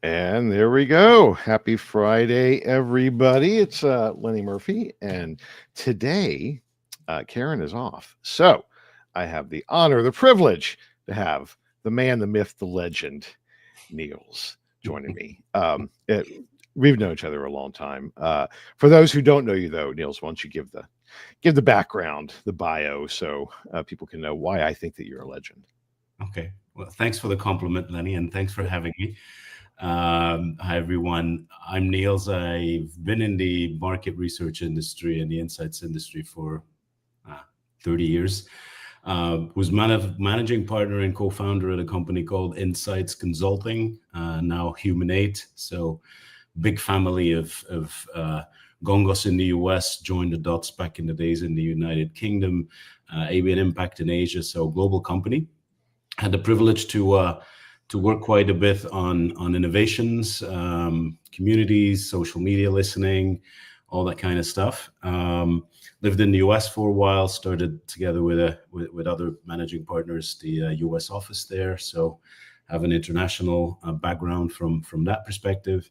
And there we go. Happy Friday, everybody. It's Lenny Murphy. And today, Karen is off. So I have the honor, the privilege to have the man, the myth, the legend, Niels, joining me. We've known each other a long time. For those who don't know you, though, Niels, why don't you give the background, the bio, so people can know why I think that you're a legend. Okay. Well, thanks for the compliment, Lenny, and thanks for having me. Hi, everyone. I'm Niels. I've been in the market research industry and the insights industry for 30 years. Was managing partner and co-founder at a company called Insights Consulting, now Human8. So big family of Gongos in the US, joined the dots back in the days in the United Kingdom, ABN Impact in Asia, so global company. Had the privilege to work quite a bit on innovations, communities, social media listening, all that kind of stuff. Lived in the US for a while, started together with other managing partners, the US office there. So have an international background from that perspective.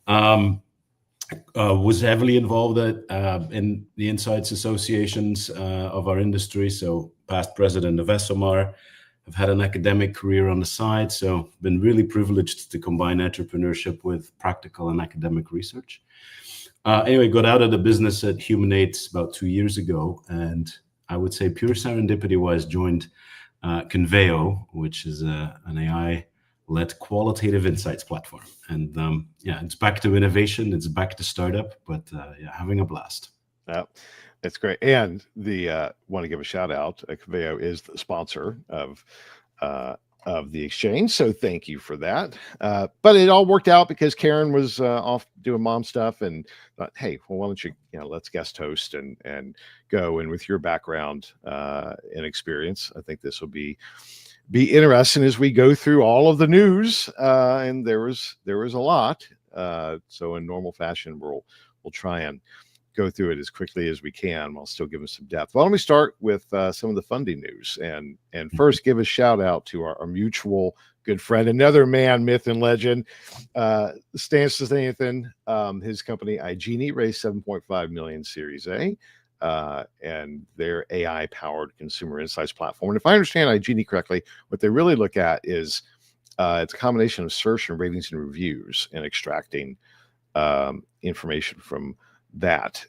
Was heavily involved in the insights associations of our industry. So past president of SMR. I've had an academic career on the side, so been really privileged to combine entrepreneurship with practical and academic research. Anyway, got out of the business at Human8 about 2 years ago, and I would say pure serendipity-wise joined Conveo, which is an AI-led qualitative insights platform. And it's back to innovation, it's back to startup, but having a blast. Yeah. It's great. And want to give a shout out. Conveo is the sponsor of the exchange. So thank you for that. But it all worked out because Karen was off doing mom stuff and thought, hey, well, why don't you, let's guest host and go. And with your background and experience, I think this will be interesting as we go through all of the news. And there was a lot. So in normal fashion, we'll try and go through it as quickly as we can while still giving some depth. Why don't we start with some of the funding news and first give a shout out to our mutual good friend, another man, myth, and legend, Stan Nathan. His company i-Genie raised 7.5 million Series A, and their AI-powered consumer insights platform. And if I understand i-Genie correctly, what they really look at is it's a combination of search and ratings and reviews and extracting information from that.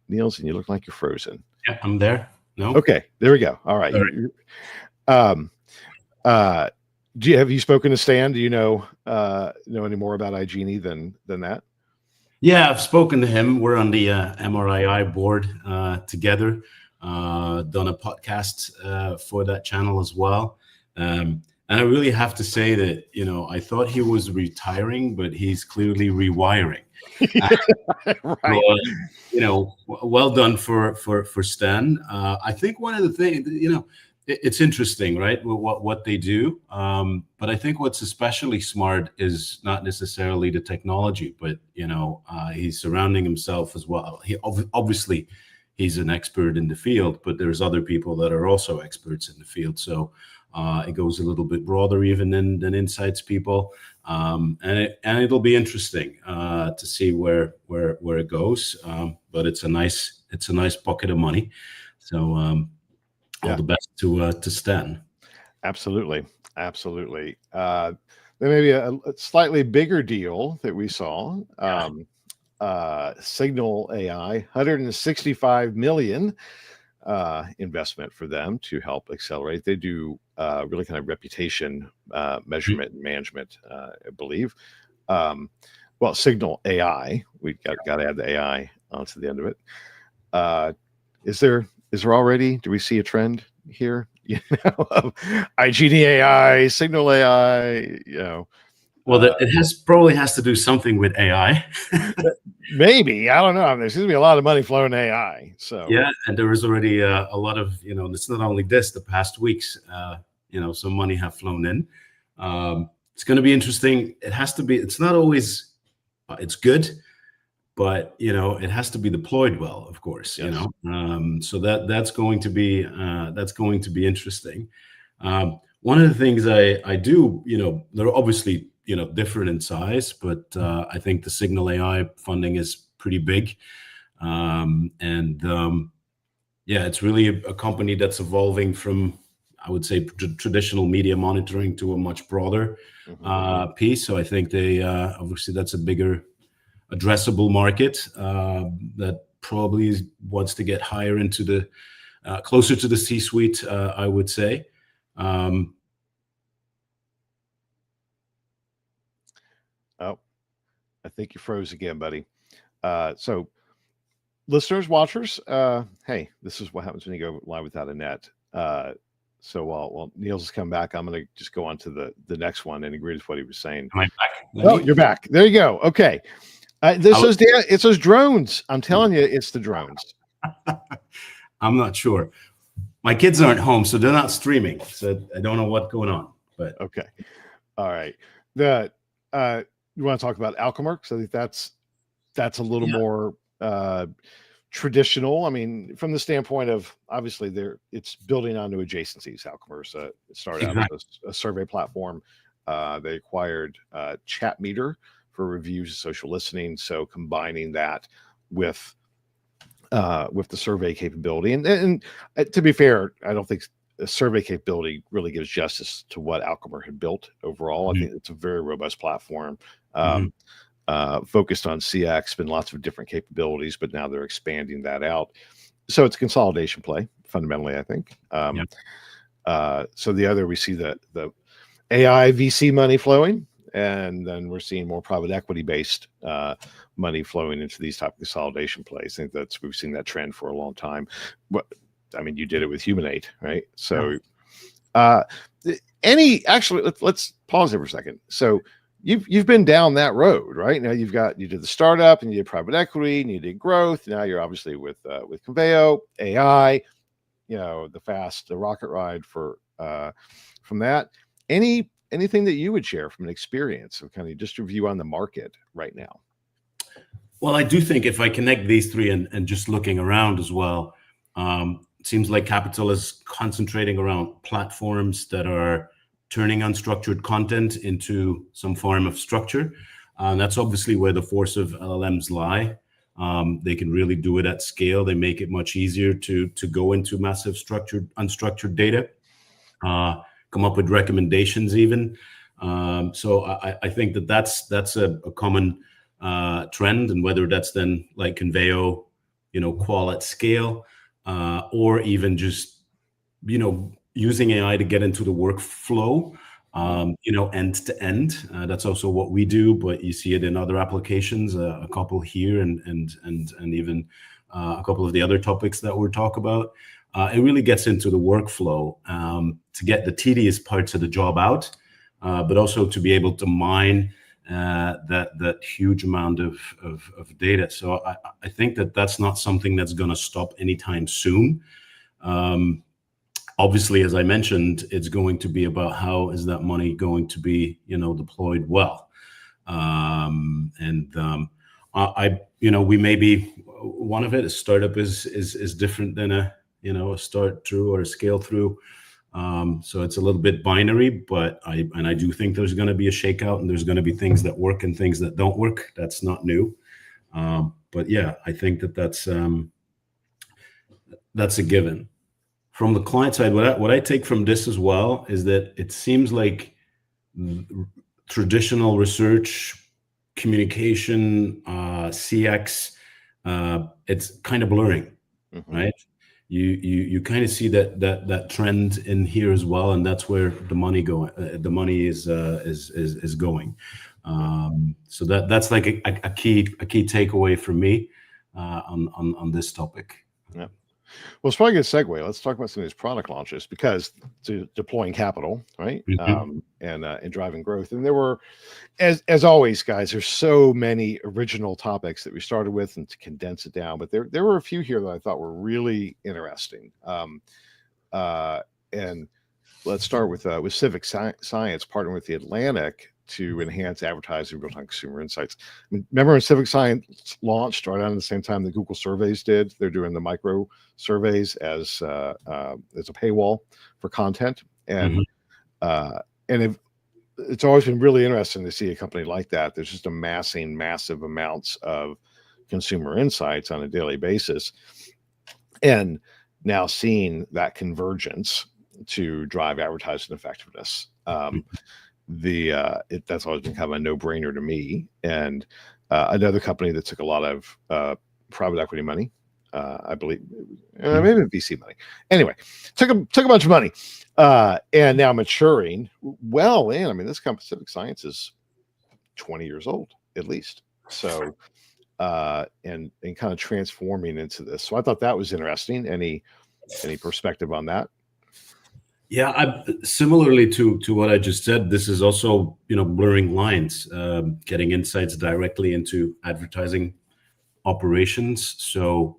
Niels, and you look like you're frozen. Yeah, I'm there. No. Okay, there we go. All right. Have you spoken to Stan? Do you know any more about i-Genie than that? Yeah, I've spoken to him. We're on the MRII board together. Done a podcast for that channel as well. And I really have to say that, I thought he was retiring, but he's clearly rewiring. Right. So, well done for Stan. I think one of the things, it's interesting, right? What they do. But I think what's especially smart is not necessarily the technology, but he's surrounding himself as well. Obviously he's an expert in the field, but there's other people that are also experts in the field. So it goes a little bit broader even than insights people. And it'll be interesting to see where it goes. But it's a nice bucket of money. So all the best to Stan. Absolutely. There may be a slightly bigger deal that we saw. Signal AI, 165 million investment for them to help accelerate. They do really kind of reputation measurement and management, I believe. Well, Signal AI, we got to add the AI onto the end of it. Is there already? Do we see a trend here? Of i-Genie AI, Signal AI. Well, it probably has to do something with AI. Maybe, I don't know. There seems to be a lot of money flowing to AI. So yeah, and there was already a lot of It's not only this. The past weeks, some money have flown in. It's going to be interesting. It has to be. It's not always. It's good, but it has to be deployed well, of course. Yes. So that's going to be interesting. One of the things I do, there are obviously different in size, but I think the Signal AI funding is pretty big. Yeah, it's really a company that's evolving from, I would say, traditional media monitoring to a much broader piece. So I think they obviously that's a bigger addressable market that probably wants to get higher into the closer to the C-suite, I would say. Oh, I think you froze again, buddy. So listeners, watchers, hey, this is what happens when you go live without a net. So while Niels has come back, I'm going to just go on to the next one and agree with what he was saying. Am I back? Oh, you're back. There you go. Okay. It's those drones. I'm telling you, it's the drones. I'm not sure. My kids aren't home, so they're not streaming. So I don't know what's going on. But okay. All right. You want to talk about Alchemer? Because I think that's a little more traditional. I mean, from the standpoint of obviously it's building onto adjacencies. Alchemer started out as a survey platform. They acquired Chatmeter for reviews of social listening. So combining that with the survey capability, and to be fair, I don't think a survey capability really gives justice to what Alchemer had built overall. I think it's a very robust platform. Focused on CX, been lots of different capabilities, but now they're expanding that out. So it's a consolidation play, fundamentally, I think. So the other, we see the AI VC money flowing, and then we're seeing more private equity based money flowing into these type of consolidation plays. I think we've seen that trend for a long time. But I mean, you did it with Humanate, right? So actually, let's pause there for a second. So you've been down that road, right? Now you did the startup, and you did private equity, and you did growth. Now you're obviously with Conveo, AI, the rocket ride from that. Anything that you would share from an experience of kind of just review on the market right now? Well, I do think if I connect these three and just looking around as well, it seems like capital is concentrating around platforms that are turning unstructured content into some form of structure. That's obviously where the force of LLMs lie. They can really do it at scale. They make it much easier to go into massive unstructured data, come up with recommendations even. So I think that's a common trend, and whether that's then like Conveo, qual at scale, or even just, using AI to get into the workflow, end to end. That's also what we do, but you see it in other applications, a couple here and even a couple of the other topics that we'll talk about. It really gets into the workflow to get the tedious parts of the job out, but also to be able to mine that huge amount of data. So I think that's not something that's going to stop anytime soon. Obviously, as I mentioned, it's going to be about how is that money going to be, deployed well. We may be one of it. A startup is different than a start through or a scale through. So it's a little bit binary, but I do think there's going to be a shakeout, and there's going to be things that work and things that don't work. That's not new. But yeah, I think that's a given. From the client side, what I take from this as well is that it seems like traditional research, communication, CX, it's kind of blurring, right? You kind of see that trend in here as well, and that's where the money is going. So that's like a key takeaway for me on this topic. Yeah. Well, it's probably a good segue. Let's talk about some of these product launches, because deploying capital, right, and driving growth. And there were, as always, guys, there's so many original topics that we started with, and to condense it down. But there were a few here that I thought were really interesting. And let's start with CivicScience partnering with the Atlantic to enhance advertising real-time consumer insights. Remember when CivicScience launched right around the same time that Google surveys did? They're doing the micro surveys as a paywall for content, and it's always been really interesting to see a company like that. There's just amassing massive amounts of consumer insights on a daily basis, and now seeing that convergence to drive advertising effectiveness. That's always been kind of a no-brainer to me. And another company that took a lot of private equity money, I believe, maybe VC money. Anyway, took a bunch of money, and now maturing well in. I mean, this company, CivicScience, is 20 years old at least. So, and kind of transforming into this. So I thought that was interesting. Any perspective on that? Yeah, similarly to what I just said, this is also, blurring lines, getting insights directly into advertising operations. So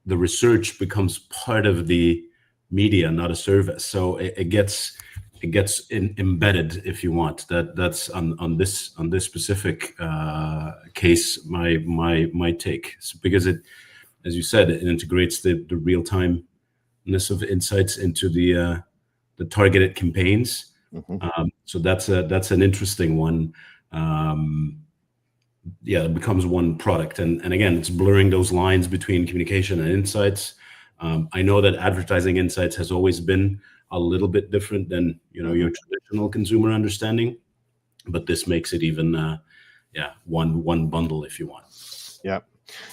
the research becomes part of the media, not a service. So it gets embedded, if you want. That's on this specific case my take. So because it, as you said, it integrates the real timeness of insights into the targeted campaigns. So that's an interesting one. It becomes one product, and again, it's blurring those lines between communication and insights. I know that advertising insights has always been a little bit different than your traditional consumer understanding, but this makes it even one bundle, if you want. Yeah.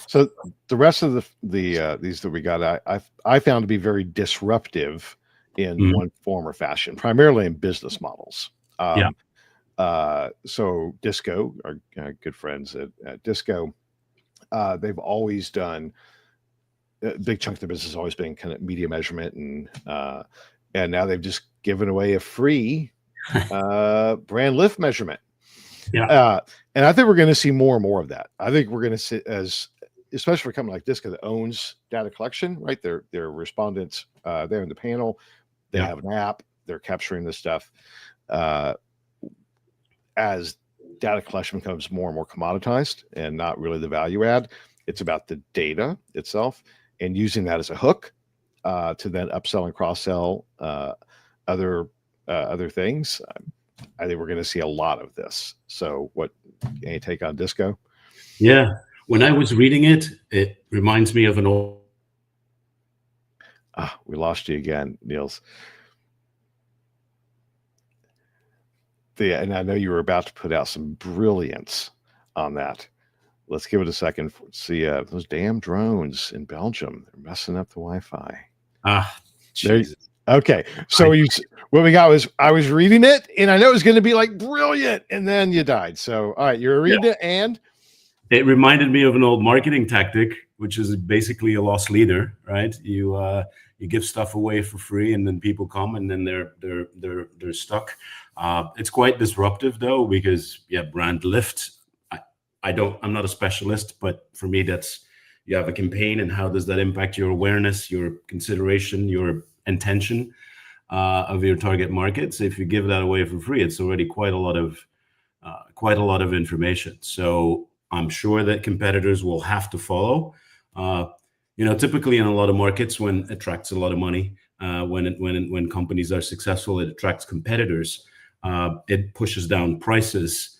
So the rest of these that we got, I found to be very disruptive in one form or fashion, primarily in business models. So Disco, our good friends at Disco, they've always done a big chunk of the business has always been kind of media measurement, and now they've just given away a free brand lift measurement. And I think we're going to see more and more of that. I think we're going to see, especially for a company like Disco that owns data collection, right? Their respondents, they're in the panel. They have an app. They're capturing this stuff. As data collection becomes more and more commoditized and not really the value add, it's about the data itself and using that as a hook to then upsell and cross-sell other things. I think we're going to see a lot of this. So any take on Disco? Yeah. When I was reading it, it reminds me of an old... We lost you again, Niels. And I know you were about to put out some brilliance on that. Let's give it a second. See those damn drones in Belgium. They're messing up the Wi-Fi. Okay. So what we got was I was reading it and I know it was going to be like brilliant, and then you died. So all right, you're reading it, and it reminded me of an old marketing tactic, which is basically a loss leader, right? You give stuff away for free, and then people come, and then they're stuck. It's quite disruptive though, because brand lift. I'm not a specialist, but for me, that's, you have a campaign, and how does that impact your awareness, your consideration, your intention of your target markets? If you give that away for free, it's already quite a lot of information. So I'm sure that competitors will have to follow. Typically in a lot of markets, when it attracts a lot of money, when companies are successful, it attracts competitors. It pushes down prices.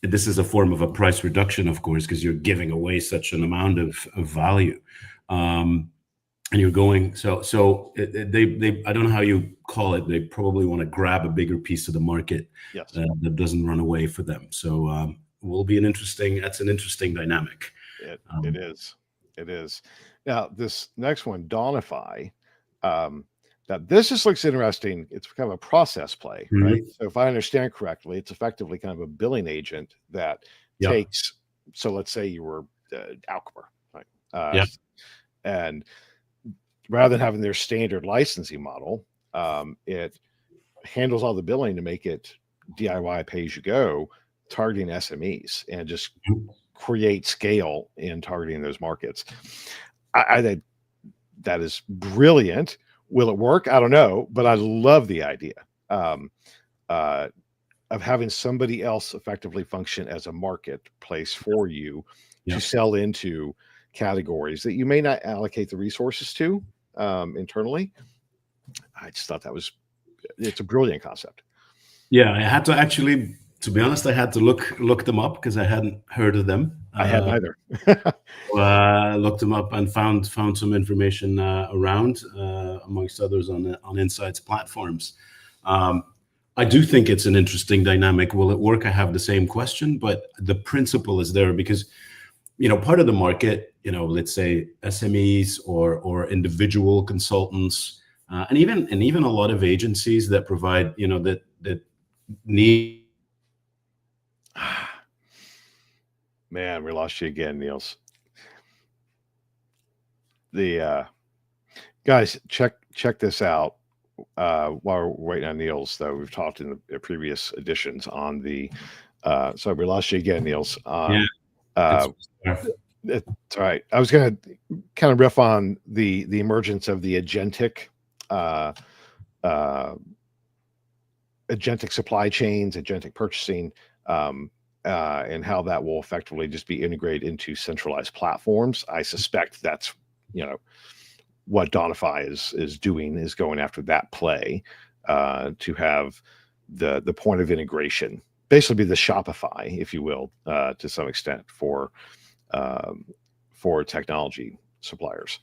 This is a form of a price reduction, of course, because you're giving away such an amount of value, and you're going. So they I don't know how you call it. They probably want to grab a bigger piece of the market. Yes. That doesn't run away for them. So that's an interesting dynamic. It is. Now this next one, Dawnify. Now this just looks interesting. It's kind of a process play, right? So if I understand correctly, it's effectively kind of a billing agent that takes. So let's say you were Alchemer, right? And rather than having their standard licensing model, it handles all the billing to make it DIY, pay as you go, targeting SMEs, and just create scale in targeting those markets. I think that is brilliant. Will it work? I don't know, but I love the idea of having somebody else effectively function as a marketplace for you to sell into categories that you may not allocate the resources to internally. I just thought it's a brilliant concept. Yeah, I had to actually, to be honest, I had to look them up because I hadn't heard of them. I hadn't either. Looked them up and found some information around, amongst others, on Insights platforms. I do think it's an interesting dynamic. Will it work? I have the same question, but the principle is there because, part of the market, let's say SMEs or individual consultants, and even a lot of agencies that provide, that need. Man, we lost you again, Niels. The guys, check this out. While we're waiting on Niels, though, we've talked in the previous editions on the. So we lost you again, Niels. Yeah, it's all right. I was going to kind of riff on the emergence of the agentic supply chains, agentic purchasing, and how that will effectively just be integrated into centralized platforms. I suspect that's what Donify is doing, is going after that play to have the point of integration, basically be the Shopify, if you will, to some extent for technology suppliers.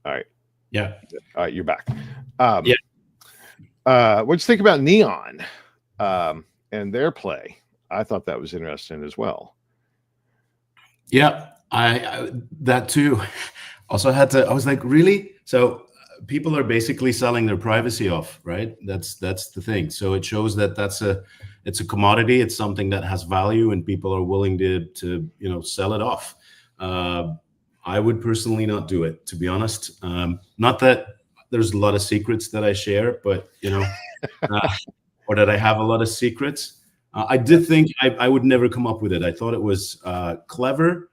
All right. Yeah. All right, you're back. Yeah. What'd you think about Neon and their play? I thought that was interesting as well. Yeah, I that too. Also I was like, really? So people are basically selling their privacy off, right? That's the thing. So it shows that it's a commodity. It's something that has value, and people are willing to sell it off. I would personally not do it, to be honest. Not that there's a lot of secrets that I share, but or that I have a lot of secrets. I did think I would never come up with it. I thought it was clever.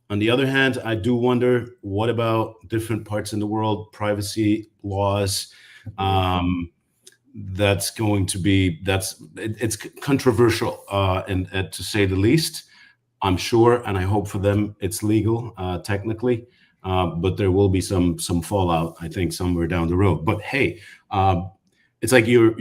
On the other hand, I do wonder, what about different parts in the world, privacy laws? It's controversial, and to say the least. I'm sure, and I hope for them, it's legal technically, but there will be some fallout, I think, somewhere down the road. But hey, it's like you're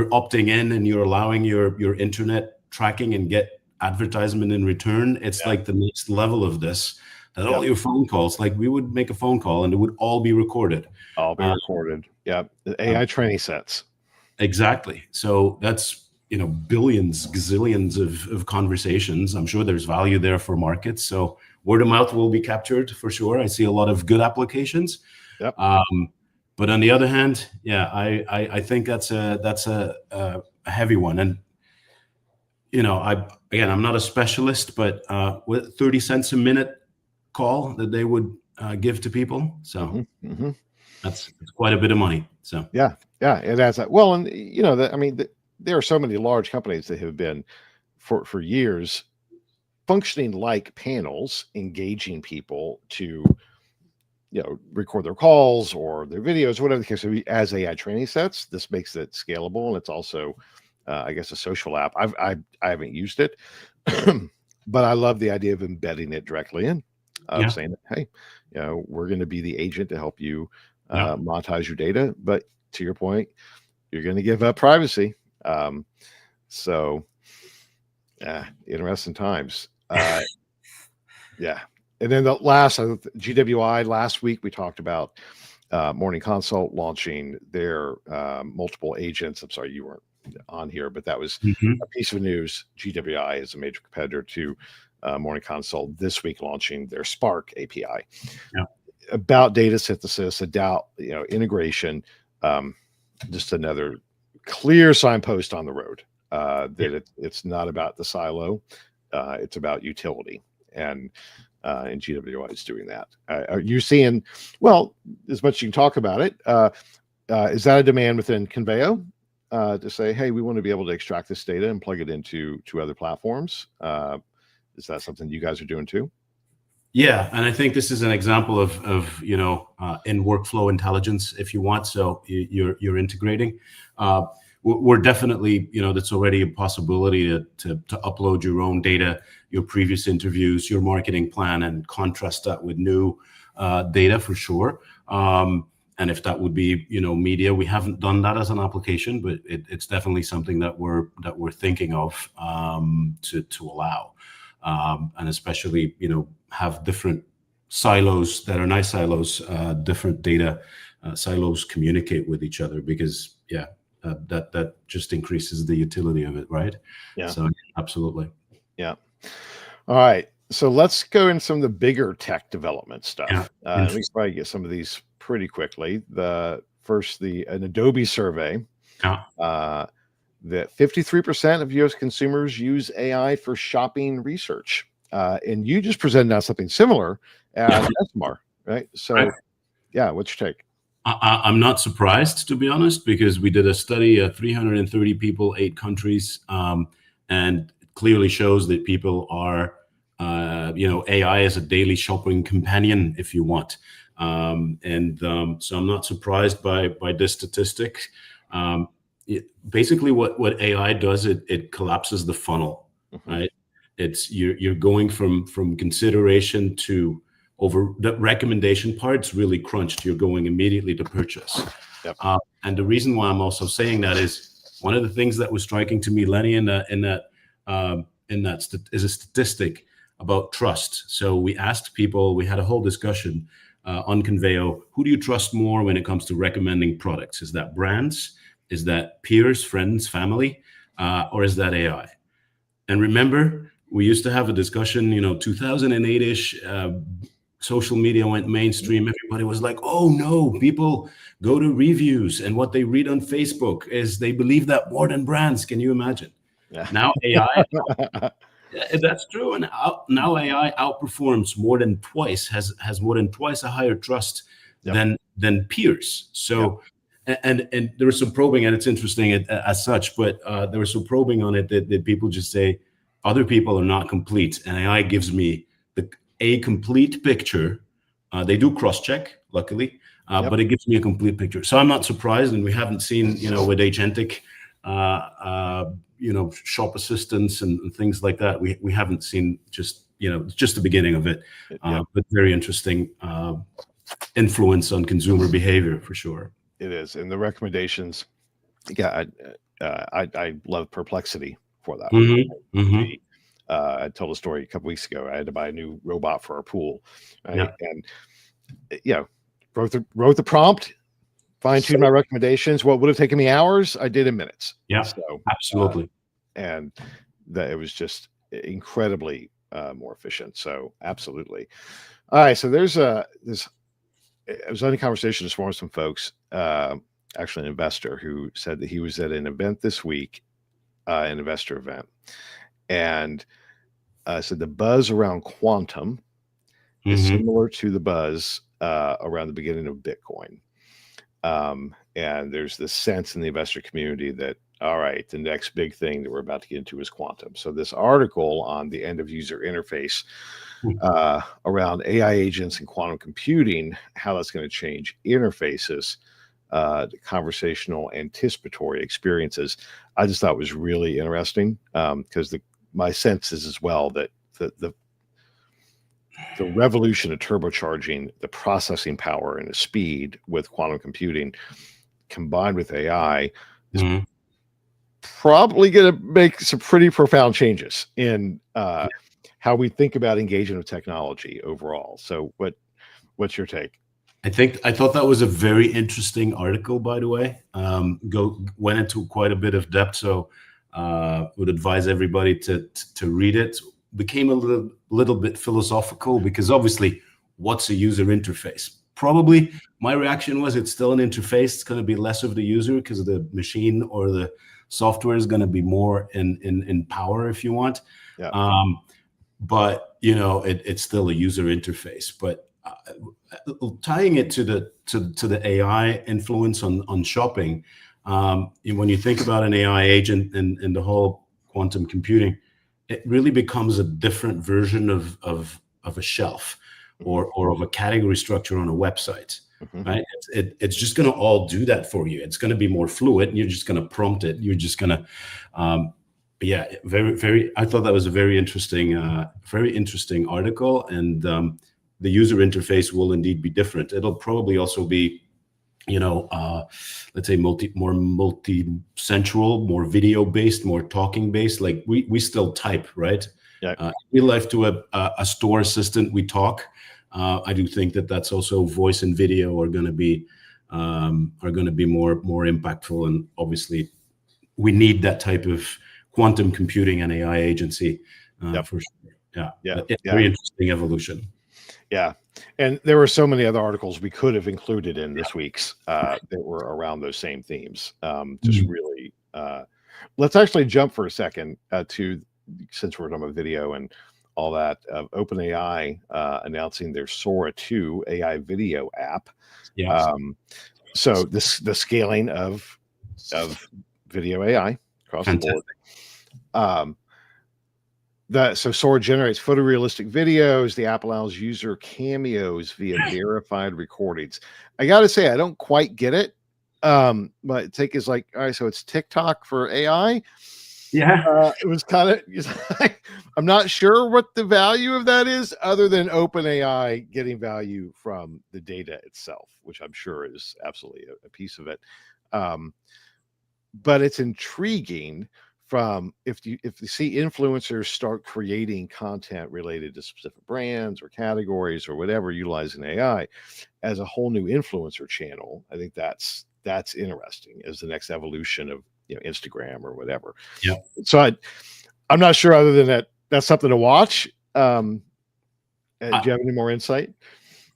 opting in and you're allowing your internet tracking and get advertisement in return. It's like the next level of this, that all your phone calls, like we would make a phone call and it would all be recorded. All be recorded. Yeah. The AI training sets. Exactly. So that's, billions, gazillions of conversations. I'm sure there's value there for markets. So word of mouth will be captured for sure. I see a lot of good applications. Yep. But on the other hand, yeah, I think that's a heavy one. And I'm not a specialist, but with 30 cents a minute call that they would give to people, so that's quite a bit of money. So yeah, it adds up. Well, and there are so many large companies that have been for years functioning like panels, engaging people to record their calls or their videos, whatever the case may be, as AI training sets. This makes it scalable, and it's also I guess a social app. I haven't used it, but I love the idea of embedding it directly in, saying, hey, we're going to be the agent to help you monetize your data. But to your point, you're going to give up privacy. So interesting times. Yeah. And then the last GWI last week, we talked about Morning Consult launching their multiple agents. I'm sorry, you weren't on here, but that was a piece of news. GWI is a major competitor to Morning Consult this week, launching their Spark API about data synthesis, about integration. Just another clear signpost on the road that it's not about the silo, it's about utility, and GWI is doing that. Are you seeing, well, as much as you can talk about it, is that a demand within Conveo to say, hey, we want to be able to extract this data and plug it into other platforms? Is that something you guys are doing too? Yeah, and I think this is an example of in workflow intelligence, if you want. So you're integrating. We're definitely, that's already a possibility to upload your own data, your previous interviews, your marketing plan, and contrast that with new data for sure. and if that would be, media. We haven't done that as an application, but it's definitely something that we're thinking of, to allow, and especially, have different silos that are nice silos, different data silos communicate with each other, because that just increases the utility of it, right? Yeah. So absolutely. Yeah. All right. So let's go into some of the bigger tech development stuff. We can probably get some of these pretty quickly. An Adobe survey that 53% of U.S. consumers use AI for shopping research. And you just presented out something similar at SMR, right? So, right. Yeah, what's your take? I'm not surprised, to be honest, because we did a study of 330 people, 8 countries, and clearly shows that people are, AI is a daily shopping companion, if you want. So I'm not surprised by this statistic. Basically, what AI does, it collapses the funnel, right? It's you're going from consideration to over the recommendation part's really crunched. You're going immediately to purchase. Yep. And the reason why I'm also saying that is one of the things that was striking to me, Lenny, in that is a statistic about trust. So we asked people, we had a whole discussion on Conveo, who do you trust more when it comes to recommending products? Is that brands? Is that peers, friends, family? Or is that AI? And remember, we used to have a discussion, 2008-ish, social media went mainstream. Everybody was like, oh no, people go to reviews, and what they read on Facebook is they believe that more than brands. Can you imagine? Yeah. Now AI, that's true. And now AI outperforms more than twice, has more than twice a higher trust than peers. So, and there was some probing, and it's interesting as such, but there was some probing on it that people just say, other people are not complete, and AI gives me a complete picture. They do cross-check, luckily, but it gives me a complete picture. So I'm not surprised, and we haven't seen, with agentic, shop assistants and things like that. We haven't seen just the beginning of it, but very interesting influence on consumer behavior for sure. It is, and the recommendations. Yeah, I love Perplexity for that. I told a story a couple weeks ago. I had to buy a new robot for our pool, right? And wrote the prompt, fine-tuned my recommendations. What would have taken me hours, I did in minutes. Yeah, so, absolutely. And that it was just incredibly more efficient. So absolutely. All right. So there's I was on a conversation this morning with some folks, actually an investor who said that he was at an event this week, an investor event, and said the buzz around quantum is similar to the buzz around the beginning of Bitcoin. And there's this sense in the investor community that, all right, the next big thing that we're about to get into is quantum. So this article on the end of user interface around AI agents and quantum computing, how that's going to change interfaces, the conversational anticipatory experiences, I just thought was really interesting, because my sense is as well that the revolution of turbocharging the processing power and the speed with quantum computing combined with AI is probably going to make some pretty profound changes in how we think about engagement with technology overall. So what's your take? I thought that was a very interesting article, by the way. Went into quite a bit of depth, so would advise everybody to read it. Became a little bit philosophical, because obviously, what's a user interface? Probably my reaction was it's still an interface. It's going to be less of the user, because the machine or the software is going to be more in power, if you want. But it's still a user interface. But tying it to the AI influence on shopping, when you think about an AI agent and the whole quantum computing, it really becomes a different version of a shelf or of a category structure on a website, right? It's just going to all do that for you. It's going to be more fluid, and you're just going to prompt it. You're just going to, very, very. I thought that was a very interesting article, and the user interface will indeed be different. It'll probably also be let's say more multi-central, more video-based, more talking-based. Like we still type, right? Yeah. We left to a store assistant, we talk. I do think that's also voice and video are going to be more impactful, and obviously we need that type of quantum computing and AI agency for sure. Yeah. Very interesting evolution. Yeah. And there were so many other articles we could have included in this week's that were around those same themes. Just really, let's actually jump for a second to, since we're talking about video and all that, OpenAI announcing their Sora 2 AI video app. Yeah. So the scaling of video AI across the board. So Sora generates photorealistic videos. The app allows user cameos via verified recordings. I got to say, I don't quite get it. My take is like, all right, so it's TikTok for AI. Yeah. It was kind of, I'm not sure what the value of that is, other than OpenAI getting value from the data itself, which I'm sure is absolutely a piece of it. But it's intriguing from if you see influencers start creating content related to specific brands or categories or whatever, utilizing AI as a whole new influencer channel. I think that's interesting as the next evolution of Instagram or whatever. Yeah. So I'm not sure, other than that's something to watch. Do you have any more insight?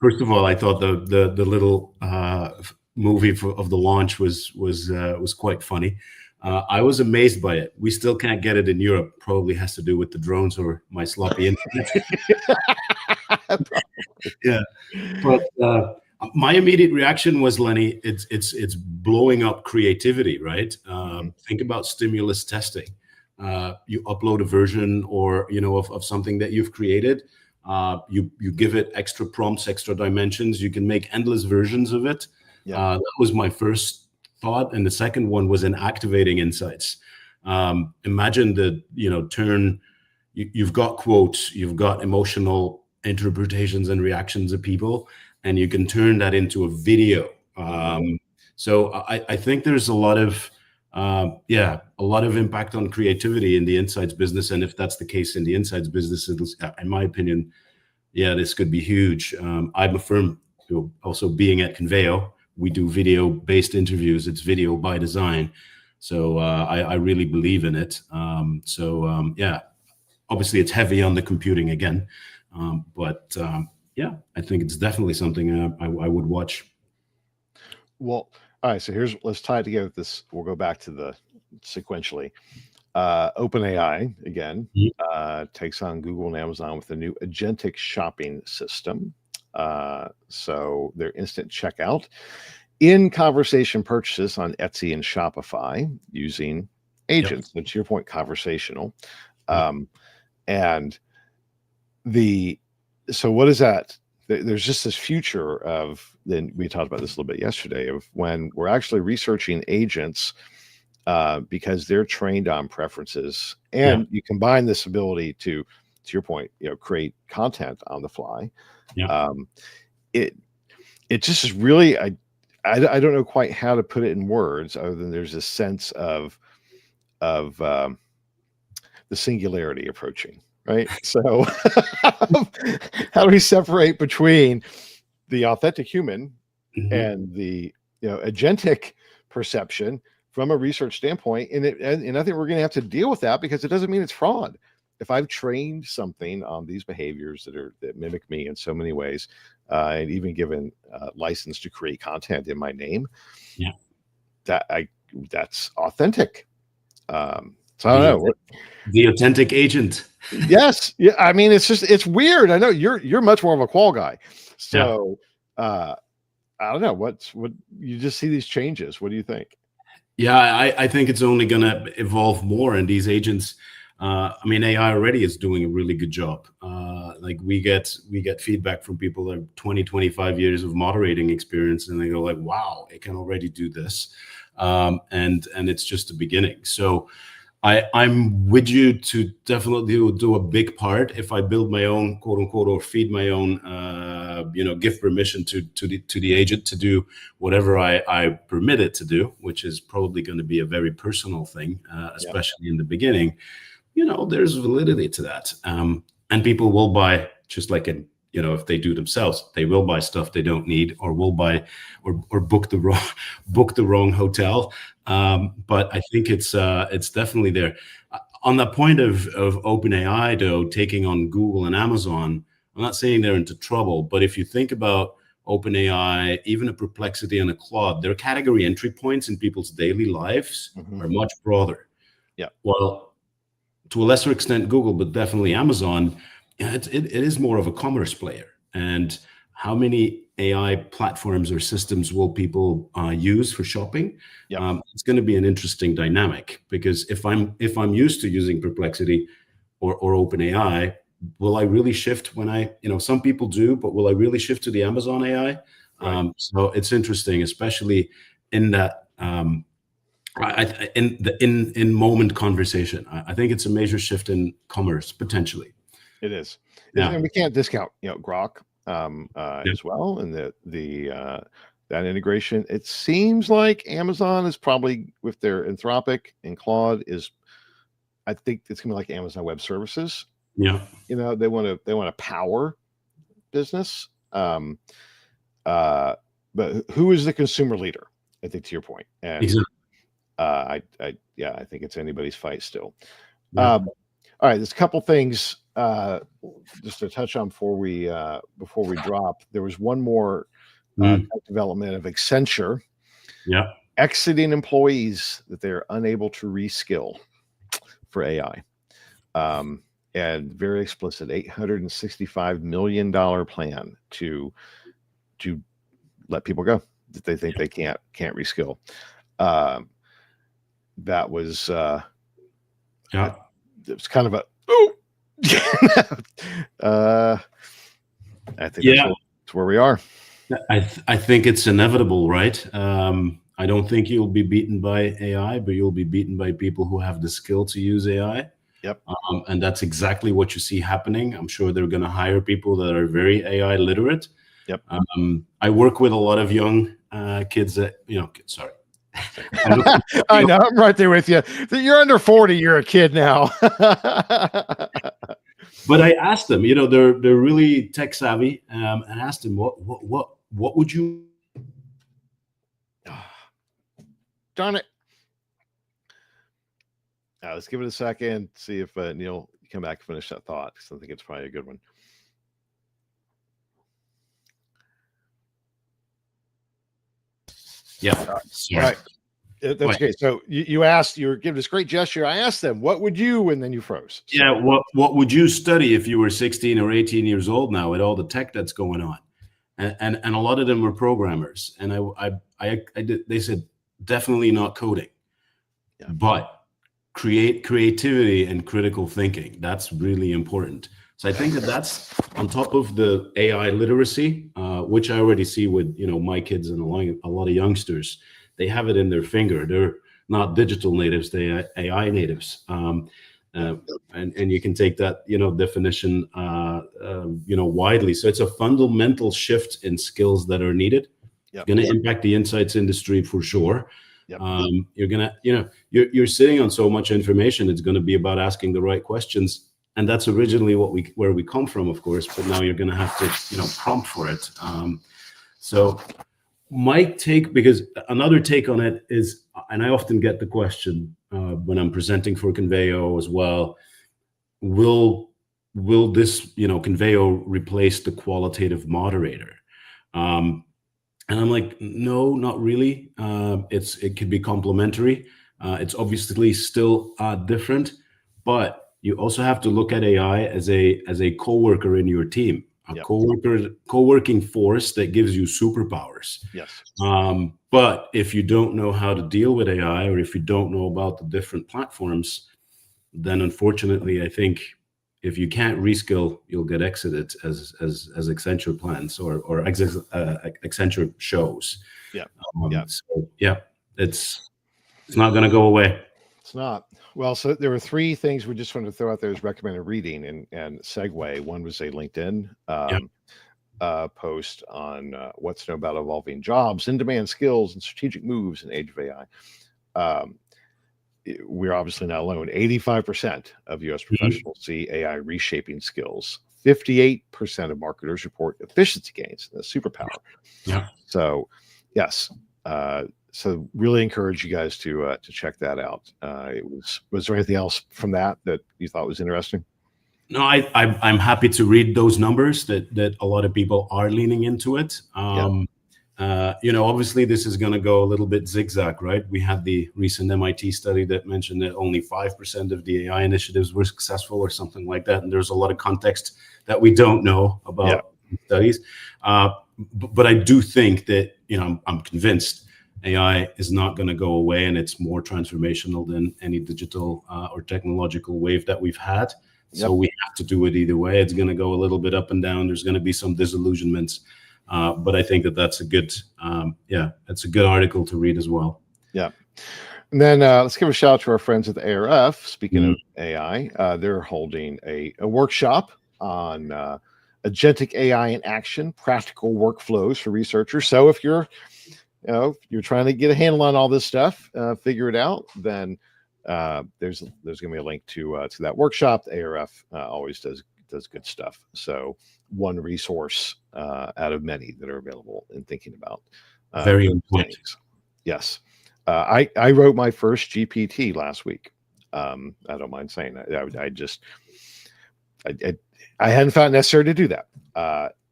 First of all, I thought the little movie of the launch was quite funny. I was amazed by it. We still can't get it in Europe. Probably has to do with the drones or my sloppy internet. Yeah, but my immediate reaction was, Lenny, it's blowing up creativity, right? Think about stimulus testing. You upload a version or of something that you've created. You give it extra prompts, extra dimensions. You can make endless versions of it. That was my first thought, and the second one was in activating insights. Imagine the you've got quotes, you've got emotional interpretations and reactions of people, and you can turn that into a video. So I think there's a lot of impact on creativity in the insights business, and if that's the case in the insights business, in my opinion, this could be huge. I'm a firm, also being at Conveo, we do video-based interviews. It's video by design. So I really believe in it. Obviously it's heavy on the computing again. But I think it's definitely something I would watch. Well, all right. So let's tie it together with this. We'll go back to the sequentially. OpenAI again takes on Google and Amazon with a new agentic shopping system. So their instant checkout, in conversation purchases on Etsy and Shopify using agents. So to your point, conversational. And so what is that? There's just this future of, then we talked about this a little bit yesterday, of when we're actually researching agents because they're trained on preferences, and you combine this ability to your point, create content on the fly. It just is really, I don't know quite how to put it in words, other than there's a sense of the singularity approaching, right? So how do we separate between the authentic human and the agentic perception from a research standpoint? And I think we're going to have to deal with that, because it doesn't mean it's fraud. If I've trained something on these behaviors that mimic me in so many ways, and even given license to create content in my name, that's authentic. So I don't know. The authentic agent. Yes. Yeah. I mean, it's weird. I know you're much more of a qual guy. So I don't know. What you just see these changes. What do you think? Yeah, I think it's only going to evolve more, and these agents. I mean, AI already is doing a really good job. Like we get feedback from people that have 20, 25 years of moderating experience, and they go like, wow, it can already do this. And it's just the beginning. So I'm with you to definitely do a big part. If I build my own quote unquote or feed my own, give permission to the agent to do whatever I permit it to do, which is probably going to be a very personal thing, especially in the beginning. There's validity to that, and people will buy, just like if they do themselves, they will buy stuff they don't need, or will buy or book the wrong hotel. But I think it's definitely there. On the point of OpenAI, though, taking on Google and Amazon, I'm not saying they're into trouble, but if you think about OpenAI, even a Perplexity and a Claude, their category entry points in people's daily lives are much broader. Yeah. Well, to a lesser extent Google, but definitely Amazon, it is more of a commerce player. And how many AI platforms or systems will people use for shopping? Yep. It's going to be an interesting dynamic, because if I'm used to using Perplexity or OpenAI, will I really shift when some people do, but will I really shift to the Amazon AI? Right. So it's interesting, especially in that in moment conversation. I think it's a major shift in commerce potentially. It is. Yeah. And we can't discount Grok as well, and that integration. It seems like Amazon is probably, with their Anthropic and Claude, I think it's gonna be like Amazon Web Services. Yeah. They want to power business. But who is the consumer leader? I think, to your point. And exactly. I think it's anybody's fight still. Yeah. All right, there's a couple things just to touch on before we drop. There was one more development of Accenture exiting employees that they're unable to reskill for AI, and very explicit $865 million plan to let people go that they think they can't reskill. That was it was kind of a I think that's where we are. I think it's inevitable, right? I don't think you'll be beaten by AI, but you'll be beaten by people who have the skill to use AI. Yep. And that's exactly what you see happening. I'm sure they're going to hire people that are very AI literate. Yep. I work with a lot of young kids that, sorry. I know, I'm right there with you. You're under 40, you're a kid now. But I asked them, they're really tech savvy, and asked them what would you? Darn it! Let's give it a second. See if Neil, you come back and finish that thought, because I think it's probably a good one. Yeah. All right. That's okay. So you asked, you were giving this great gesture. I asked them, what would you, and then you froze. So. Yeah. What would you study if you were 16 or 18 years old now, with all the tech that's going on? And a lot of them were programmers. And I did, they said, definitely not coding, but creativity and critical thinking. That's really important. So I think that's on top of the AI literacy, which I already see with my kids and a lot of youngsters. They have it in their finger. They're not digital natives; they're AI natives. And you can take that definition widely. So it's a fundamental shift in skills that are needed. It's going to impact the insights industry for sure. You're gonna you're sitting on so much information. It's going to be about asking the right questions. And that's originally where we come from, of course, but now you're going to have to, prompt for it. So my take, because another take on it is, and I often get the question when I'm presenting for Conveo as well, will this, Conveo replace the qualitative moderator? And I'm like, no, not really. It could be complementary. It's obviously still different, but you also have to look at AI as a co-worker in your team, a co-working force that gives you superpowers. Yes. But if you don't know how to deal with AI, or if you don't know about the different platforms, then unfortunately, I think if you can't reskill, you'll get exited as Accenture plans or Accenture shows. Yeah. So it's not going to go away. it's not. Well, so there were three things we just wanted to throw out there as recommended reading and segue. One was a LinkedIn Yeah. post on what to know about evolving jobs, in-demand skills, and strategic moves in age of AI. We're obviously not alone. 85% of U.S. professionals see AI reshaping skills. 58% of marketers report efficiency gains. A superpower. Yeah. So, yes. So really encourage you guys to check that out. Was there anything else from that you thought was interesting? No, I'm happy to read those numbers that a lot of people are leaning into it. Obviously this is going to go a little bit zigzag, right? We had the recent MIT study that mentioned that only 5% of the AI initiatives were successful or something like that. And there's a lot of context that we don't know about studies. But I do think that, I'm convinced AI is not going to go away, and it's more transformational than any digital or technological wave that we've had. So we have to do it either way. It's going to go a little bit up and down. There's going to be some disillusionments. But I think that's a good, it's a good article to read as well. Yeah. And then let's give a shout out to our friends at the ARF. Speaking of AI, they're holding a workshop on agentic AI in action, practical workflows for researchers. So if you're trying to get a handle on all this stuff, figure it out, then there's going to be a link to that workshop. The ARF always does good stuff. So one resource out of many that are available in thinking about very important things. Yes. I wrote my first GPT last week. I don't mind saying that. I hadn't found it necessary to do that.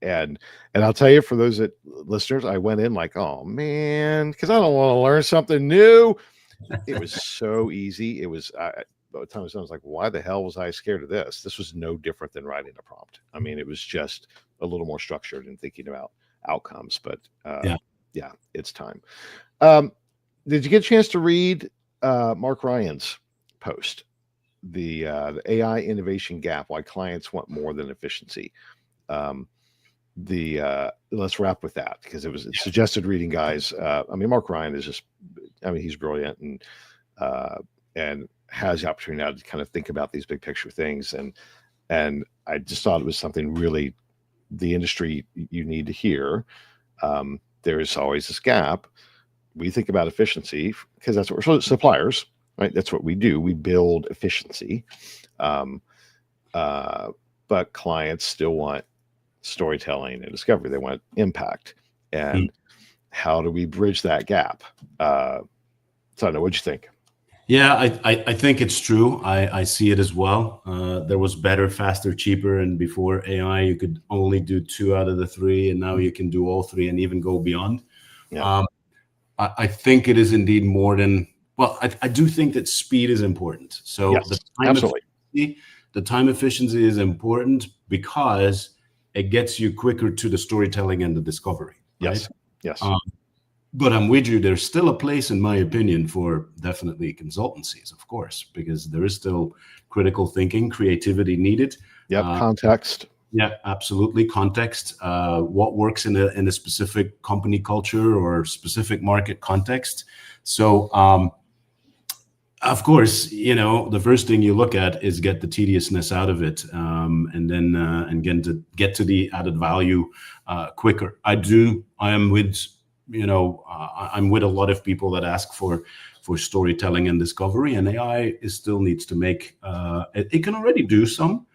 And I'll tell you, for those listeners, I went in like, oh man, because I don't want to learn something new. It was so easy. It was, by the time I was like, why the hell was I scared of this? This was no different than writing a prompt. I mean, it was just a little more structured and thinking about outcomes. But yeah, it's time. Did you get a chance to read Mark Ryan's post, the AI innovation gap, why clients want more than efficiency? Let's wrap with that, because it's suggested reading, guys. Mark Ryan is just, he's brilliant and has the opportunity now to kind of think about these big picture things. And I just thought it was something really the industry you need to hear. There's always this gap. We think about efficiency because that's what we're suppliers, right? That's what we do. We build efficiency. But clients still want storytelling and discovery. They want impact. And how do we bridge that gap? So I don't know, what'd you think? Yeah, I think it's true. I see it as well. There was better, faster, cheaper, and before AI, you could only do 2 out of the 3, and now you can do all 3 and even go beyond. Yeah. I think it is indeed more than, well, I do think that speed is important. So yes, the time efficiency is important because it gets you quicker to the storytelling and the discovery. Right? Yes. But I'm with you. There's still a place, in my opinion, for definitely consultancies, of course, because there is still critical thinking, creativity needed. Yep, context. Yeah, absolutely. Context, what works in a specific company culture or specific market context. So, of course, the first thing you look at is get the tediousness out of it, and then and get to the added value quicker. I'm with a lot of people that ask for storytelling and discovery, and AI still needs to make. It can already do some.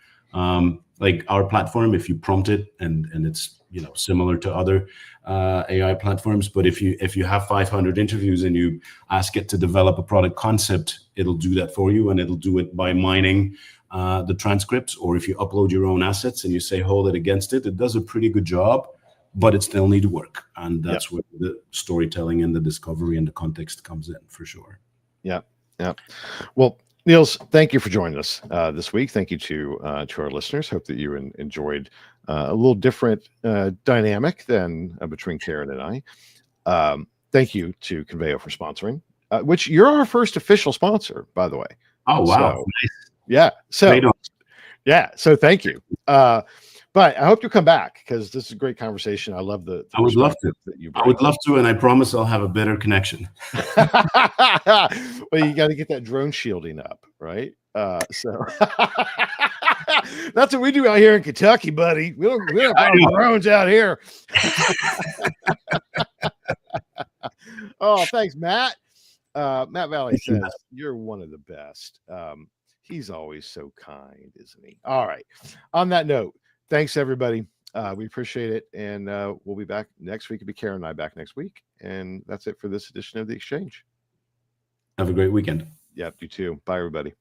Like our platform, if you prompt it, and it's similar to other AI platforms, but if you have 500 interviews and you ask it to develop a product concept, it'll do that for you, and it'll do it by mining the transcripts. Or if you upload your own assets and you say hold it against it, it does a pretty good job, but it still needs work, and that's where the storytelling and the discovery and the context comes in for sure. Yeah. Well, Niels, thank you for joining us this week. Thank you to our listeners. Hope that you enjoyed a little different dynamic than between Karen and I. Thank you to Conveo for sponsoring, which you're our first official sponsor, by the way. Oh, wow. So, yeah. So thank you. But I hope you'll come back because this is a great conversation. I love the I would love to. that you I would love to, and I promise I'll have a better connection. well, you got to get that drone shielding up, right? So that's what we do out here in Kentucky, buddy. We don't have drones out here. Oh, thanks, Matt. Matt Valley says you're one of the best. He's always so kind, isn't he? All right. On that note, thanks everybody. We appreciate it, and we'll be back next week. It'll be Karen and I back next week, and that's it for this edition of The Exchange. Have a great weekend. Yep, you too. Bye, everybody.